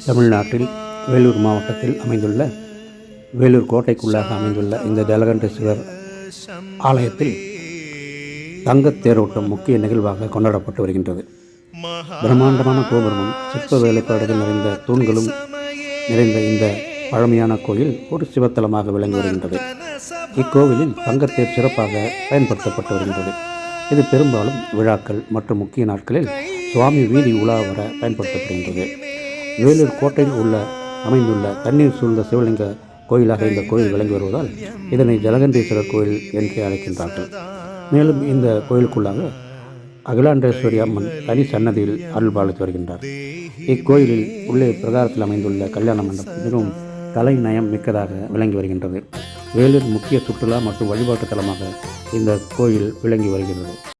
தமிழ்நாட்டில் வேலூர் மாவட்டத்தில் அமைந்துள்ள வேலூர் கோட்டைக்குள்ளாக அமைந்துள்ள இந்த ஜலகண்டேஸ்வரர் ஆலயத்தில் தங்கத் தேரோட்டம் முக்கிய நிகழ்வாக கொண்டாடப்பட்டு வருகின்றது. பிரம்மாண்டமான கோபுரமும் சிற்ப வேலைப்பாடுகள் நிறைந்த தூண்களும் நிறைந்த இந்த பழமையான கோயில் ஒரு சிவத்தலமாக விளங்கி வருகின்றது. இக்கோவிலில் தங்கத்தேர் சிறப்பாக பயன்படுத்தப்பட்டு வருகின்றது. இது பெரும்பாலும் விழாக்கள் மற்றும் முக்கிய நாட்களில் சுவாமி வீதி உலா வர பயன்படுத்தப்படுகின்றது. வேலூர் கோட்டையில் அமைந்துள்ள தண்ணீர் சூழ்ந்த சிவலிங்க கோயிலாக இந்த கோயில் விளங்கி வருவதால் இதனை ஜலகண்டேஸ்வரர் கோயில் என்று அழைக்கின்றார்கள். மேலும் இந்த கோயிலுக்குள்ளாக அகிலாண்டேஸ்வரி அம்மன் தனி சன்னதியில் அருள் பாலித்து வருகின்றார். இக்கோயிலில் உள்ளே பிரகாரத்தில் அமைந்துள்ள கல்யாண மண்டபம் மிகவும் கலை நயம் மிக்கதாக விளங்கி வருகின்றது. வேலூர் முக்கிய சுற்றுலா மற்றும் வழிபாட்டு தலமாக இந்த கோயில் விளங்கி வருகிறது.